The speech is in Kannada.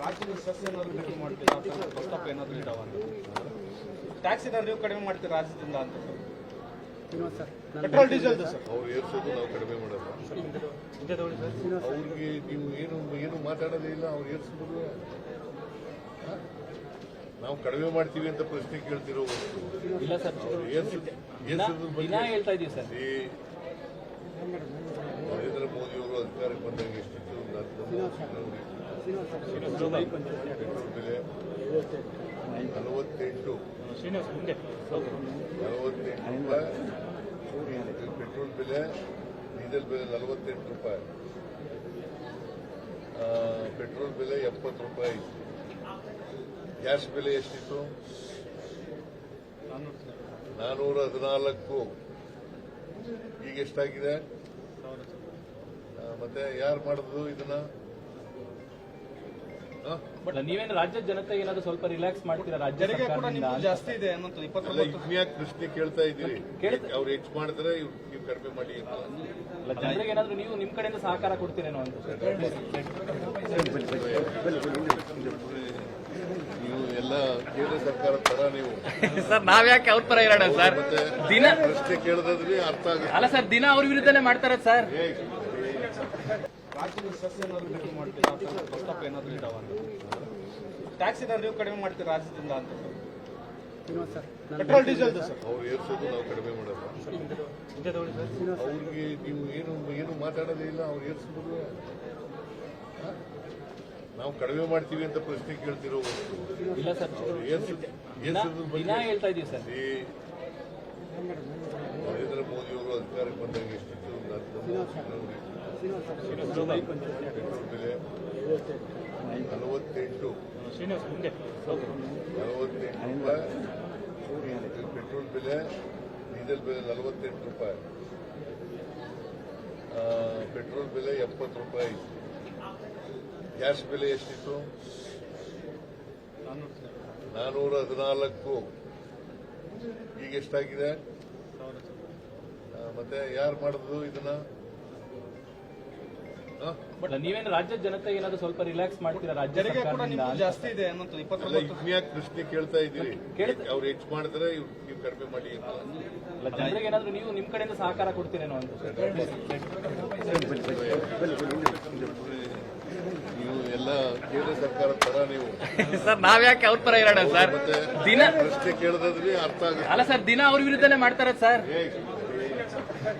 ರಾಜ್ಯದ ಸೆಸ್ ಏನಾದ್ರು ಕಡಿಮೆ ಮಾಡ್ತೀರಾ ಅಥವಾ ಪ್ರಸ್ತಾಪ ಏನಾದ್ರು ಇದಾವ ಅಂತ ಟ್ಯಾಕ್ಸ್ ಏನಾದ್ರು ನೀವು ಕಡಿಮೆ ಮಾಡ್ತೀರಾ ರಾಜ್ಯದಿಂದ ಅಂತ ಪೆಟ್ರೋಲ್ ಡೀಸೆಲ್ ಸರ್ ಅವ್ರು ಏರ್ಸೋದು ನಾವು ಕಡಿಮೆ ಮಾಡೋದು ಅವ್ರಿಗೆ ನೀವು ಏನು ಮಾತಾಡೋದೇ ಇಲ್ಲ. ಅವ್ರು ಏರ್ಸೋದು ನಾವು ಕಡಿಮೆ ಮಾಡ್ತೀವಿ ಅಂತ ಪ್ರಶ್ನೆ ಕೇಳ್ತಿರೋ ವಸ್ತು ಇಲ್ಲ ಸರ್. ಹೇಳ್ತಾ ಇದೀವಿ ಸರ್. ನರೇಂದ್ರ ಮೋದಿ ಅವರು ಅಧಿಕಾರಕ್ಕೆ ಬಂದಾಗ ಎಷ್ಟಿತ್ತು? ಪೆಟ್ರೋಲ್ ಬೆಲೆ 48 ರೂಪಾಯಿ, ಪೆಟ್ರೋಲ್ ಬೆಲೆ, ಡೀಸೆಲ್ ಬೆಲೆ 48 ರೂಪಾಯಿ, ಪೆಟ್ರೋಲ್ ಬೆಲೆ 70 ರೂಪಾಯಿ, ಗ್ಯಾಸ್ ಬೆಲೆ ಎಷ್ಟಿತ್ತು? 414. ಈಗ ಎಷ್ಟಾಗಿದೆ? ಮತ್ತೆ ಯಾರು ಮಾಡಿದ್ರು ಇದನ್ನ? ನೀವೇನು ರಾಜ್ಯದ ಜನತೆ ಏನಾದ್ರು ಸ್ವಲ್ಪ ರಿಲ್ಯಾಕ್ಸ್ ಮಾಡ್ತೀರಾ? ರಾಜ್ಯ ಜಾಸ್ತಿ ಇದೆ ಅನ್ನೋದು ಇನ್ಯಾಕೆ ಪ್ರಶ್ನೆ ಕೇಳ್ತಾ ಇದ್ದೀರಿ? ಅವ್ರು ಹೆಚ್ಚು ಮಾಡಿದ್ರೆ ನೀವು ಕಡಿಮೆ ಮಾಡಿ ಜನರಿಗೆ ಏನಾದ್ರು ನೀವು ನಿಮ್ ಕಡೆಯಿಂದ ಸಹಕಾರ ಕೊಡ್ತೀರೇನೋ ಅಂತ. ನೀವು ಎಲ್ಲ ಕೇಂದ್ರ ಸರ್ಕಾರ ತರ ನೀವು ಸರ್ ನಾವ್ಯಾಕೆ ಅವ್ರ ಪರ ಇರೋಣ ಸರ್? ದಿನ ಪ್ರಶ್ನೆ ಕೇಳಿದ್ರೆ ಅರ್ಥ ಆಗುತ್ತೆ. ಅಲ್ಲ ಸರ್, ದಿನ ಅವ್ರ ವಿರುದ್ಧನೇ ಮಾಡ್ತಾರ ಸರ್. ರಾಜ್ಯದ ಸೆಸ್ ಏನಾದ್ರು ಕಡಿಮೆ ಮಾಡ್ತೀರಾ ಅಥವಾ ಪ್ರಸ್ತಾಪ ಏನಾದ್ರು ಇದಾವ ಅಂತ ಟ್ಯಾಕ್ಸ್ ಏನಾದ್ರು ನೀವು ಕಡಿಮೆ ಮಾಡ್ತೀರಾ ರಾಜ್ಯದಿಂದ ಅಂತ ಪೆಟ್ರೋಲ್ ಡೀಸೆಲ್ ಸರ್ ಅವ್ರು ಏರ್ಸೋದು ನಾವು ಕಡಿಮೆ ಮಾಡೋದು ಅವ್ರಿಗೆ ನೀವು ಏನು ಮಾತಾಡೋದೇ ಇಲ್ಲ. ಅವ್ರು ಏರ್ಸೋದು ನಾವು ಕಡಿಮೆ ಮಾಡ್ತೀವಿ ಅಂತ ಪ್ರಶ್ನೆ ಕೇಳ್ತಿರೋ ವಸ್ತು ಇಲ್ಲ ಸರ್. ಹೇಳ್ತಾ ಇದೀವಿ ಸರ್. ನರೇಂದ್ರ ಮೋದಿ ಅವರು ಅಧಿಕಾರಕ್ಕೆ ಬಂದಾಗ ಎಷ್ಟಿತ್ತು? ಪೆಟ್ರೋಲ್ ಬೆಲೆ 48 ರೂಪಾಯಿ, ಪೆಟ್ರೋಲ್ ಬೆಲೆ, ಡೀಸೆಲ್ ಬೆಲೆ 48 ರೂಪಾಯಿ, ಪೆಟ್ರೋಲ್ ಬೆಲೆ 70 ರೂಪಾಯಿ, ಗ್ಯಾಸ್ ಬೆಲೆ ಎಷ್ಟಿತ್ತು? 414. ಈಗ ಎಷ್ಟಾಗಿದೆ? ಮತ್ತೆ ಯಾರು ಮಾಡಿದ್ರು ಇದನ್ನ? ನೀವೇನು ರಾಜ್ಯದ ಜನತೆ ಏನಾದ್ರು ಸ್ವಲ್ಪ ರಿಲ್ಯಾಕ್ಸ್ ಮಾಡ್ತೀರಾ? ರಾಜ್ಯ ಜಾಸ್ತಿ ಇದೆ ಅನ್ನೋದು ಇನ್ಯಾಕೆ ಪ್ರಶ್ನೆ ಕೇಳ್ತಾ ಇದ್ದೀರಿ? ಅವ್ರು ಹೆಚ್ಚು ಮಾಡಿದ್ರೆ ನೀವು ಕಡಿಮೆ ಮಾಡಿ ಜನರಿಗೆ ಏನಾದ್ರು ನೀವು ನಿಮ್ ಕಡೆಯಿಂದ ಸಹಕಾರ ಕೊಡ್ತೀರೇನೋ ಅಂತ. ನೀವು ಎಲ್ಲ ಕೇಂದ್ರ ಸರ್ಕಾರ ತರ ನೀವು ಸರ್ ನಾವ್ಯಾಕೆ ಅವ್ರ ಪರ ಇರೋಣ ಸರ್? ದಿನ ಪ್ರಶ್ನೆ ಕೇಳಿದ್ರೆ ಅರ್ಥ ಆಗುತ್ತೆ. ಅಲ್ಲ ಸರ್, ದಿನ ಅವ್ರ ವಿರುದ್ಧನೇ ಮಾಡ್ತಾರ ಸರ್.